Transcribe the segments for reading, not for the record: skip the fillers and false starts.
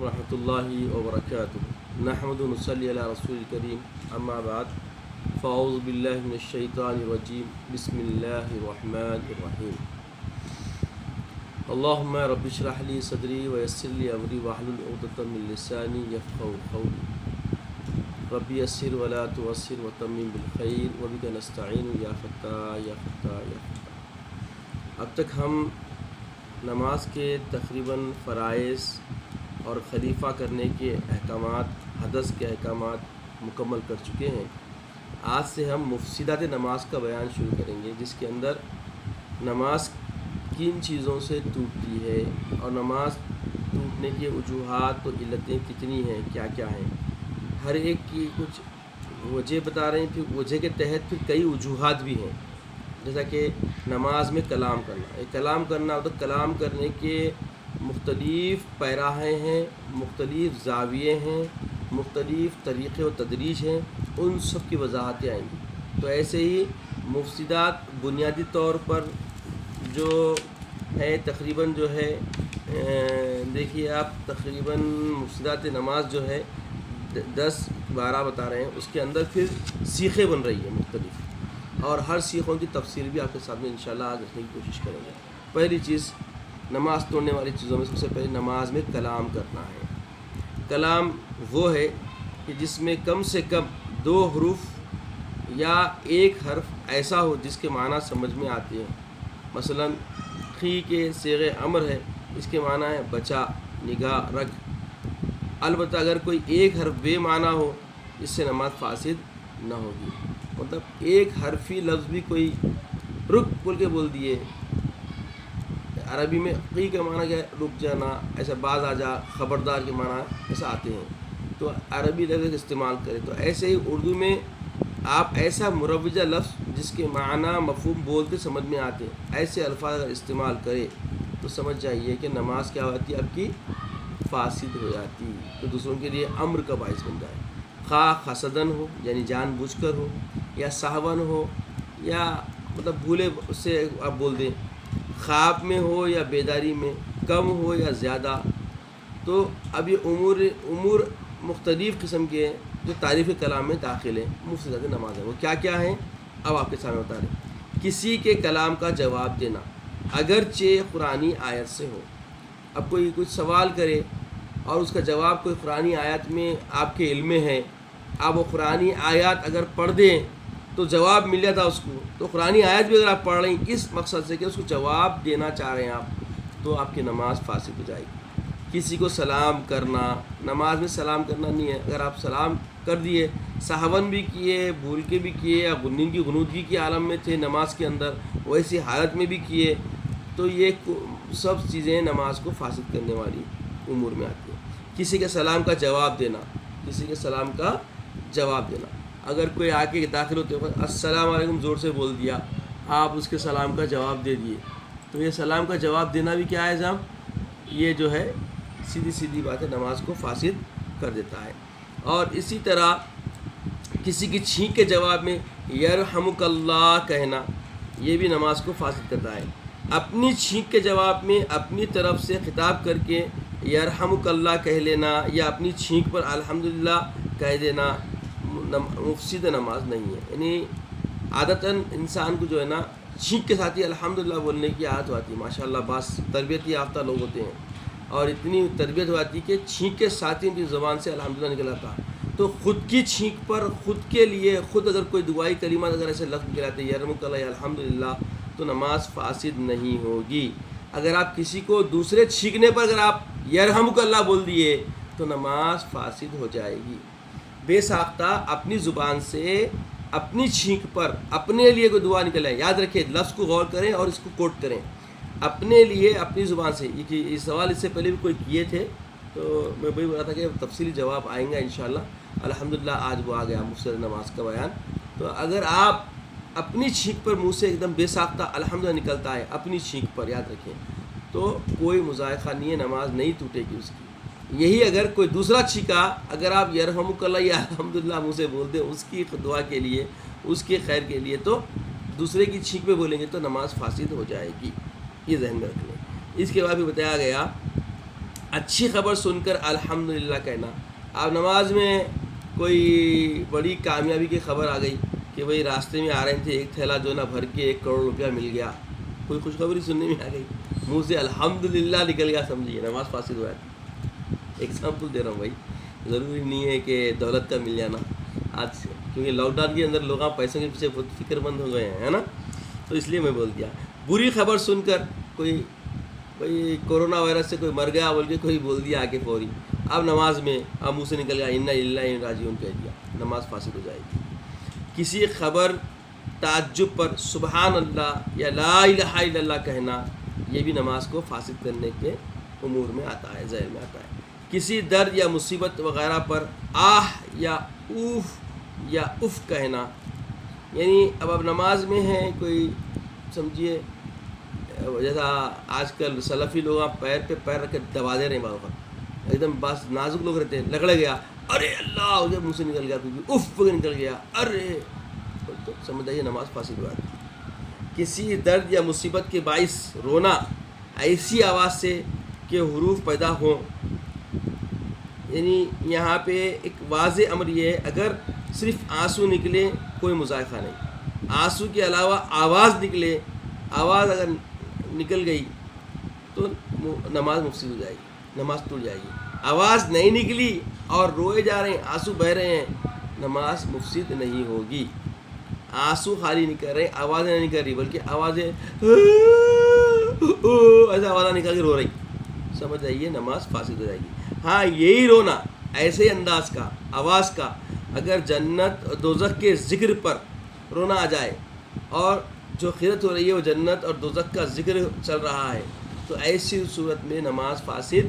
ورحمۃ اللہ وبرکاتہ نحمد و نصلی علی رسول کریم اما بعد فاعوذ باللہ من الشیطان الرجیم بسم اللہ الرحمن الرحیم اللہم رب اشرح لی صدری ویسر لی امری واحلل عقدۃ من لسانی یفقهوا قولی رب یسر ولا تعسر وتمم بالخیر وبک نستعین یا فتاح یا فتاح یا فتاح۔ اب تک ہم نماز کے تقریباً فرائض اور خلیفہ کرنے کے احکامات، حدث کے احکامات مکمل کر چکے ہیں۔ آج سے ہم مفسدات نماز کا بیان شروع کریں گے، جس کے اندر نماز کن چیزوں سے ٹوٹتی ہے اور نماز ٹوٹنے کے وجوہات و علتیں کتنی ہیں، کیا کیا ہیں۔ ہر ایک کی کچھ وجہ بتا رہے ہیں، پھر وجہ کے تحت پھر کئی وجوہات بھی ہیں، جیسا کہ نماز میں کلام کرنا۔ کلام کرنا تو کلام کرنے کے مختلف پیراہیں ہیں، مختلف زاویے ہیں، مختلف طریقے و تدریج ہیں، ان سب کی وضاحتیں آئیں گی۔ تو ایسے ہی مفسدات بنیادی طور پر جو ہے تقریباً جو ہے دیکھیے آپ، تقریباً مفسدات نماز جو ہے 10-12 بتا رہے ہیں، اس کے اندر پھر سیخیں بن رہی ہیں مختلف، اور ہر سیخوں کی تفسیر بھی آپ کے سامنے انشاءاللہ آج رکھنے کی کوشش کریں گے۔ پہلی چیز نماز توڑنے والی چیزوں میں سب سے پہلے نماز میں کلام کرنا ہے۔ کلام وہ ہے کہ جس میں کم سے کم 2 حروف یا ایک حرف ایسا ہو جس کے معنی سمجھ میں آتے ہیں۔ مثلا خی کے صیغہ امر ہے، اس کے معنی ہے بچا، نگاہ رکھ۔ البتہ اگر کوئی ایک حرف بے معنی ہو، اس سے نماز فاسد نہ ہوگی۔ مطلب ایک حرفی لفظ بھی کوئی رک بول کے بول دیے، عربی میں قی کا معنی کیا ہے؟ رک جانا، ایسا باز آ جا، خبردار کے معنی ایسا آتے ہیں، تو عربی لفظ استعمال کرے۔ تو ایسے ہی اردو میں آپ ایسا مروجہ لفظ جس کے معنی مفہوم بولتے سمجھ میں آتے ہیں، ایسے الفاظ اگر استعمال کرے تو سمجھ جائیے کہ نماز کیا ہوتی ہے، آپ کی فاسد ہو جاتی، تو دوسروں کے لیے امر کا باعث بن جائے۔ خواہ خسدن ہو یعنی جان بوجھ کر ہو، یا سہون ہو یا مطلب بھولے اس سے آپ بول دیں، خواب میں ہو یا بیداری میں، کم ہو یا زیادہ۔ تو اب یہ امور مختلف قسم کے ہیں جو تعریف کلام میں داخل ہیں، مفسدات نماز ہے۔ وہ کیا کیا ہیں اب آپ کے سامنے بتا رہے ہیں۔ کسی کے کلام کا جواب دینا اگرچہ قرآنی آیت سے ہو۔ اب کوئی کچھ سوال کرے اور اس کا جواب کوئی قرآنی آیت میں آپ کے علم میں ہے، آپ وہ قرآنی آیات اگر پڑھ دیں تو جواب مل جاتا اس کو، تو قرآنی آیت بھی اگر آپ پڑھ رہے ہیں اس مقصد سے کہ اس کو جواب دینا چاہ رہے ہیں آپ، تو آپ کی نماز فاسد ہو جائے گی۔ کسی کو سلام کرنا، نماز میں سلام کرنا نہیں ہے، اگر آپ سلام کر دیے، سہون بھی کیے، بھول کے بھی کیے، یا نیند کی غنودگی کے عالم میں تھے نماز کے اندر، ویسی حالت میں بھی کیے، تو یہ سب چیزیں نماز کو فاسد کرنے والی امور میں آتی ہیں۔ کسی کے سلام کا جواب دینا، کسی کے سلام کا جواب دینا، اگر کوئی آ کے داخل ہوتے وقت السلام علیکم زور سے بول دیا، آپ اس کے سلام کا جواب دے دیے، تو یہ سلام کا جواب دینا بھی کیا ہے جام، یہ جو ہے سیدھی بات ہے، نماز کو فاسد کر دیتا ہے۔ اور اسی طرح کسی کی چھینک کے جواب میں یرحمک اللہ کہنا، یہ بھی نماز کو فاسد کرتا ہے۔ اپنی چھینک کے جواب میں اپنی طرف سے خطاب کر کے یرحمک اللہ کہہ لینا، یا اپنی چھینک پر الحمدللہ کہہ دینا، مفسد نماز نہیں ہے۔ یعنی عادتاً انسان کو جو ہے نا چھینک کے ساتھ ہی الحمدللہ بولنے کی عادت ہوتی ہے، ماشاءاللہ بعض تربیت یافتہ لوگ ہوتے ہیں، اور اتنی تربیت ہو جاتی کہ چھینک کے ساتھ ہی ان کی زبان سے الحمدللہ نکل آتا۔ تو خود کی چھینک پر خود کے لیے خود اگر کوئی دعائی کلمات اگر ایسے لفظ نکلاتے ہیں یرحمک اللہ یا الحمدللہ، تو نماز فاسد نہیں ہوگی۔ اگر آپ کسی کو دوسرے چھینکنے پر اگر آپ یرحمک اللہ بول دیے تو نماز فاسد ہو جائے گی۔ بے ساختہ اپنی زبان سے اپنی چھینک پر اپنے لیے کوئی دعا نکل آئے، یاد رکھیں، لفظ کو غور کریں اور اس کو کوٹ کریں، اپنے لیے اپنی زبان سے۔ یہ سوال اس سے پہلے بھی کوئی کیے تھے، تو میں وہی بول رہا تھا کہ تفصیلی جواب آئیں گا انشاءاللہ۔ الحمدللہ آج وہ آ گیا مفسد نماز کا بیان۔ تو اگر آپ اپنی چھینک پر منہ سے ایک دم بے ساختہ الحمدللہ نکلتا ہے اپنی چھینک پر، یاد رکھیں، تو کوئی مذائقہ نہیں ہے، نماز نہیں ٹوٹے گی اس کی۔ یہی اگر کوئی دوسرا چھینکا، اگر آپ یرحمک اللہ یا الحمدللہ منہ سے بول دیں اس کی دعا کے لیے، اس کے خیر کے لیے، تو دوسرے کی چھینک پہ بولیں گے تو نماز فاسد ہو جائے گی، یہ ذہن میں رکھ لیں۔ اس کے بعد بھی بتایا گیا اچھی خبر سن کر الحمدللہ کہنا. آپ نماز میں کوئی بڑی کامیابی کی خبر آ گئی کہ بھئی راستے میں آ رہے تھے، ایک تھیلا جو نا بھر کے 1 کروڑ روپیہ مل گیا، کوئی خوشخبری سننے میں آ گئی، منہ سے الحمدللہ نکل گیا، سمجھیے نماز فاسد ہوا ہے. ایگزامپل دے رہا ہوں بھائی، ضروری نہیں ہے کہ دولت کا مل جانا آج سے، کیونکہ لاک ڈاؤن کے اندر لوگ پیسوں کے پیچھے بہت فکر مند ہو گئے ہیں، ہے نا، تو اس لیے میں بول دیا. بری خبر سن کر کوئی کورونا وائرس سے کوئی مر گیا بول کے کوئی بول دیا آ کے فوری، اب نماز میں اب منہ سے نکل گیا انا للہ و انا راجعون کہہ دیا، نماز فاسد ہو جائے گی. کسی خبر تعجب پر سبحان اللہ یا لا الہ الا اللہ کہنا، یہ بھی نماز کو فاسد کرنے کے امور میں آتا ہے، ذیل میں آتا ہے. کسی درد یا مصیبت وغیرہ پر آہ یا اوف یا اف کہنا، یعنی اب آپ نماز میں ہیں، کوئی سمجھیے جیسا آج کل سلفی لوگ پیر پہ پیر رکھ کے دبا دے رہے ہیں، بابا ایک دم بس نازک لوگ رہتے ہیں، لگڑ گیا ارے اللہ ہو گیا، منہ سے نکل گیا، اف نکل گیا ارے، تو سمجھ آئیے نماز فاسد ہوا. کسی درد یا مصیبت کے باعث رونا ایسی آواز سے کہ حروف پیدا ہوں، یعنی یہاں پہ ایک واضح امر یہ ہے، اگر صرف آنسو نکلے کوئی مذائقہ نہیں، آنسو کے علاوہ آواز نکلے، آواز اگر نکل گئی تو نماز مفسد ہو جائے گی، نماز ٹوٹ جائے گی. آواز نہیں نکلی اور روئے جا رہے ہیں، آنسو بہہ رہے ہیں، نماز مفسد نہیں ہوگی. آنسو خالی نہیں کر رہے، آوازیں نہیں کر رہی، بلکہ آوازیں ایسا آوازیں نکال کے رو رہی، سمجھ آئیے نماز فاسد ہو جائے گی. ہاں یہی رونا ایسے انداز کا، آواز کا، اگر جنت اور دوزخ کے ذکر پر رونا آ جائے اور جو خیرت ہو رہی ہے وہ جنت اور دوزخ کا ذکر چل رہا ہے، تو ایسی صورت میں نماز فاسد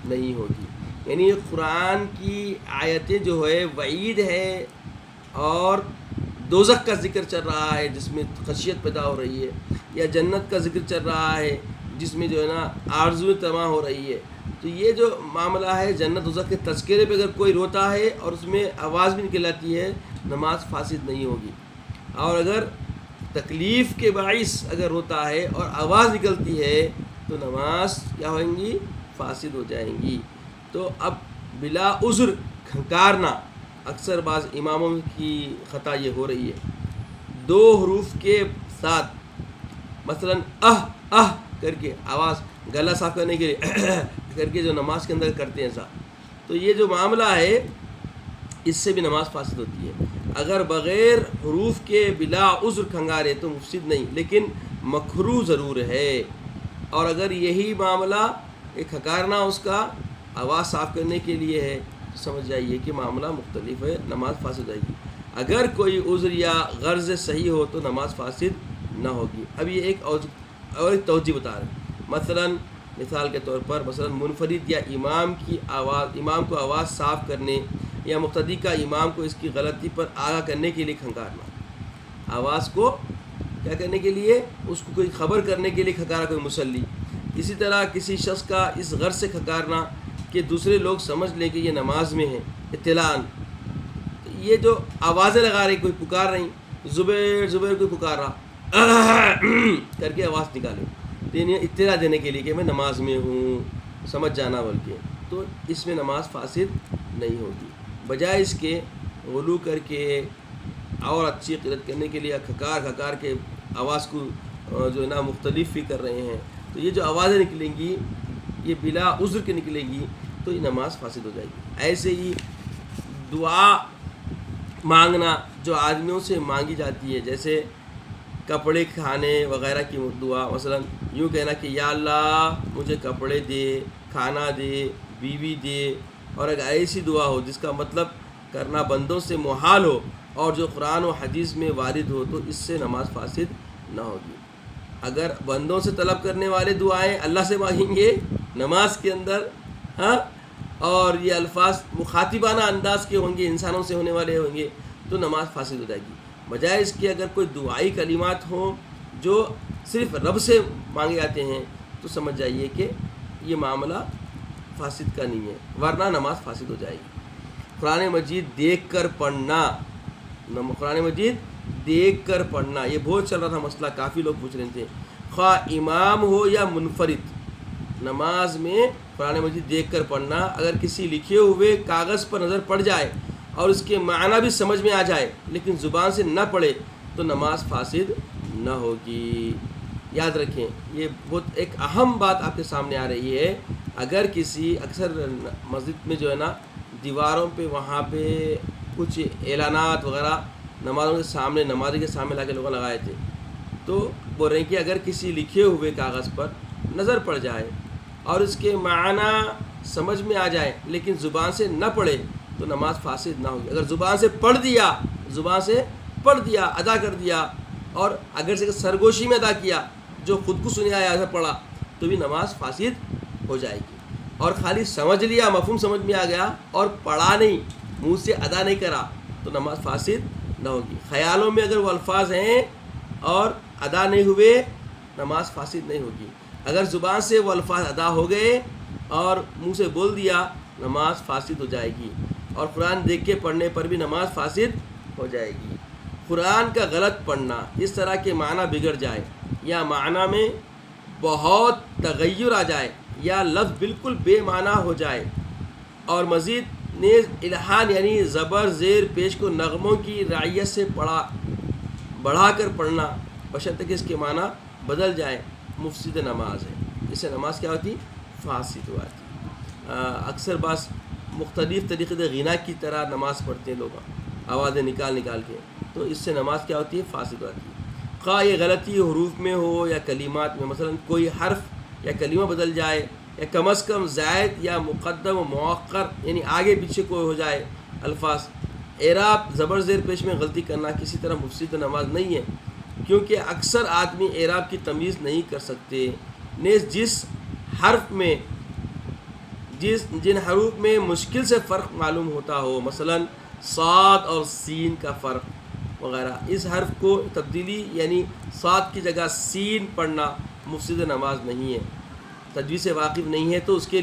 نہیں ہوگی. یعنی قرآن کی آیتیں جو ہے وعید ہے اور دوزخ کا ذکر چل رہا ہے جس میں خشیت پیدا ہو رہی ہے، یا جنت کا ذکر چل رہا ہے جس میں جو ہے نا آرزویں طمع ہو رہی ہے، تو یہ جو معاملہ ہے جنت دوزخ کے تذکرے پہ اگر کوئی روتا ہے اور اس میں آواز بھی نکل آتی ہے، نماز فاسد نہیں ہوگی. اور اگر تکلیف کے باعث اگر روتا ہے اور آواز نکلتی ہے تو نماز کیا ہوئیں گی؟ فاسد ہو جائیں گی. تو اب بلا عذر کھنکارنا، اکثر بعض اماموں کی خطا یہ ہو رہی ہے، 2 حروف کے ساتھ مثلا کر کے آواز گلا صاف کرنے کے لیے کر کے جو نماز کے اندر کرتے ہیں ایسا، تو یہ جو معاملہ ہے اس سے بھی نماز فاسد ہوتی ہے. اگر بغیر حروف کے بلا عذر کھنگارے تو مفسد نہیں، لیکن مکروہ ضرور ہے. اور اگر یہی معاملہ ایک کھنکارنا اس کا آواز صاف کرنے کے لیے ہے تو سمجھ جائیے کہ معاملہ مختلف ہے، نماز فاسد ہو جائے گی. اگر کوئی عذر یا غرض صحیح ہو تو نماز فاسد نہ ہوگی. اب یہ ایک توجہ بتا رہے ہیں، مثال کے طور پر منفرد یا امام کو آواز صاف کرنے یا مقتدی کا امام کو اس کی غلطی پر آگاہ کرنے کے لیے کھنکارنا، آواز کو کیا کرنے کے لیے، اس کو کوئی خبر کرنے کے لیے کھنکارا کوئی مصلی. اسی طرح کسی شخص کا اس غرض سے کھنکارنا کہ دوسرے لوگ سمجھ لیں کہ یہ نماز میں ہے، اطلاعاً. یہ جو آوازیں لگا رہی، کوئی پکار رہی، زبیر کوئی پکار رہا کر کے آواز نکالے، تو انہیں اطلاع دینے کے لیے کہ میں نماز میں ہوں، سمجھ جانا بول کے، تو اس میں نماز فاسد نہیں ہوگی. بجائے اس کے غلو کر کے اور اچھی قرت کرنے کے لیے کھکار کے آواز کو جو ہے نا مختلف بھی کر رہے ہیں، تو یہ جو آوازیں نکلیں گی یہ بلا عذر کے نکلے گی تو یہ نماز فاسد ہو جائے گی. ایسے ہی دعا مانگنا جو آدمیوں سے مانگی جاتی ہے، جیسے کپڑے کھانے وغیرہ کی دعا، مثلا یوں کہنا کہ یا اللہ مجھے کپڑے دے، کھانا دے، بیوی دے، اور اگر ایسی دعا ہو جس کا مطلب کرنا بندوں سے محال ہو اور جو قرآن و حدیث میں وارد ہو تو اس سے نماز فاسد نہ ہوگی. اگر بندوں سے طلب کرنے والے دعائیں اللہ سے مانگیں گے نماز کے اندر، ہاں، اور یہ الفاظ مخاطبانہ انداز کے ہوں گے، انسانوں سے ہونے والے ہوں گے، تو نماز فاسد ہو جائے گی. بجائے اس کے اگر کوئی دعائی کلمات ہوں جو صرف رب سے مانگے جاتے ہیں تو سمجھ جائیے کہ یہ معاملہ فاسد کا نہیں ہے، ورنہ نماز فاسد ہو جائے گی. قرآن مجید دیکھ کر پڑھنا، قرآن مجید دیکھ کر پڑھنا، یہ بہت چل رہا تھا مسئلہ، کافی لوگ پوچھ رہے تھے، خواہ امام ہو یا منفرد، نماز میں قرآن مجید دیکھ کر پڑھنا. اگر کسی لکھے ہوئے کاغذ پر نظر پڑ جائے اور اس کے معنی بھی سمجھ میں آ جائے لیکن زبان سے نہ پڑھے تو نماز فاسد نہ ہوگی. یاد رکھیں یہ بہت ایک اہم بات آپ کے سامنے آ رہی ہے. اگر کسی اکثر مسجد میں جو ہے نا دیواروں پہ وہاں پہ کچھ اعلانات وغیرہ نمازوں کے سامنے نمازی کے سامنے لا کے لوگوں لگائے تھے, تو بول رہے ہیں کہ اگر کسی لکھے ہوئے کاغذ پر نظر پڑ جائے اور اس کے معنی سمجھ میں آ جائے لیکن زبان سے نہ پڑھے تو نماز فاسد نہ ہوگی. اگر زبان سے پڑھ دیا ادا کر دیا اور اگر سے سرگوشی میں ادا کیا جو خود کو سنیا یا ایسا پڑھا تو بھی نماز فاسد ہو جائے گی. اور خالی سمجھ لیا مفہوم سمجھ میں آ گیا اور پڑھا نہیں منہ سے ادا نہیں کرا تو نماز فاسد نہ ہوگی. خیالوں میں اگر وہ الفاظ ہیں اور ادا نہیں ہوئے نماز فاسد نہیں ہوگی. اگر زبان سے وہ الفاظ ادا ہو گئے اور منہ سے بول دیا نماز فاسد ہو جائے گی. اور قرآن دیکھ کے پڑھنے پر بھی نماز فاسد ہو جائے گی. قرآن کا غلط پڑھنا, اس طرح کے معنی بگڑ جائے یا معنی میں بہت تغیر آ جائے یا لفظ بالکل بے معنی ہو جائے, اور مزید نیز الحان یعنی زبر زیر پیش کو نغموں کی رعایت سے بڑھا کر پڑھنا بشرطیکہ اس کے معنی بدل جائے مفسد نماز ہے. اس سے نماز کیا ہوتی؟ فاسد ہو جاتی. اکثر بعض مختلف طریقے سے غنا کی طرح نماز پڑھتے ہیں لوگ آوازیں نکال کے, تو اس سے نماز کیا ہوتی ہے؟ فاسد ہو جاتی ہے. خواہ یہ غلطی حروف میں ہو یا کلمات میں, مثلا کوئی حرف یا کلمہ بدل جائے یا کم از کم زائد یا مقدم و مؤخر یعنی آگے پیچھے کوئی ہو جائے الفاظ. اعراب زبر زیر پیش میں غلطی کرنا کسی طرح مفسد نماز نہیں ہے, کیونکہ اکثر آدمی اعراب کی تمیز نہیں کر سکتے. نیز جن حروف میں مشکل سے فرق معلوم ہوتا ہو, مثلا صاد اور سین کا فرق وغیرہ, اس حرف کو تبدیلی یعنی صاد کی جگہ سین پڑھنا مفسد نماز نہیں ہے. تجوید سے واقف نہیں ہے تو اس کے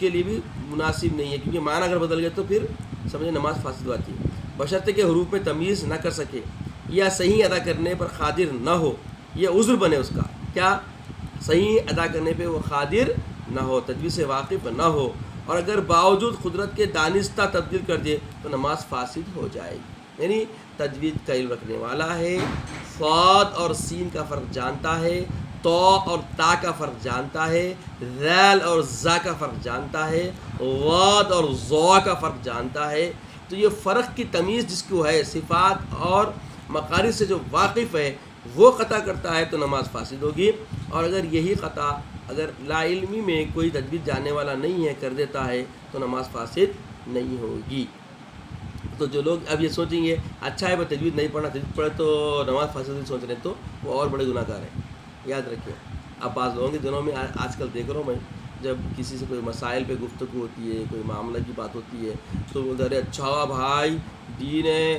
لیے بھی مناسب نہیں ہے, کیونکہ معنی اگر بدل گئے تو پھر سمجھے نماز فاسد ہو جاتی ہے. بشرطے کہ حروف میں تمیز نہ کر سکے یا صحیح ادا کرنے پر قادر نہ ہو, یہ عذر بنے اس کا, کیا صحیح ادا کرنے پہ وہ قادر نہ ہو, تجوید سے واقف نہ ہو, اور اگر باوجود قدرت کے دانستہ تبدیل کر دے تو نماز فاسد ہو جائے گی. یعنی تجوید کا علم رکھنے والا ہے, صاد اور سین کا فرق جانتا ہے, تو اور تا کا فرق جانتا ہے, ذال اور زا کا فرق جانتا ہے, واد اور ضا کا فرق جانتا ہے. تو یہ فرق کی تمیز جس کو ہے, صفات اور مقارن سے جو واقف ہے وہ قطع کرتا ہے تو نماز فاسد ہوگی. اور اگر یہی قطع اگر لا علمی میں کوئی تجوید جاننے والا نہیں ہے کر دیتا ہے تو نماز فاسد نہیں ہوگی. تو جو لوگ اب یہ سوچیں گے اچھا ہے وہ تجوید نہیں پڑھنا, تجوید پڑھے تو نماز فاسد نہیں سوچ رہے ہیں, تو وہ اور بڑے گناہ گار ہیں. یاد رکھیں. اب بعض لوگوں کے دنوں میں آج کل دیکھ رہا ہوں میں, جب کسی سے کوئی مسائل پہ گفتگو ہوتی ہے, کوئی معاملہ کی بات ہوتی ہے, تو بولتے ارے اچھا بھائی دین ہے,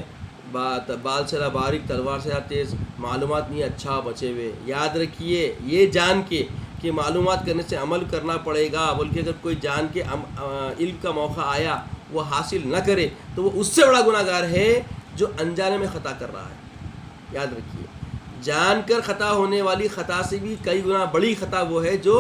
بال سے باریک تلوار سے تیز, معلومات نہیں, اچھا بچے ہوئے. یاد رکھیے یہ جان کے کہ معلومات کرنے سے عمل کرنا پڑے گا, بلکہ اگر کوئی جان کے علم کا موقع آیا وہ حاصل نہ کرے تو وہ اس سے بڑا گناہ گار ہے جو انجانے میں خطا کر رہا ہے. یاد رکھیے جان کر خطا ہونے والی خطا سے بھی کئی گنا بڑی خطا وہ ہے جو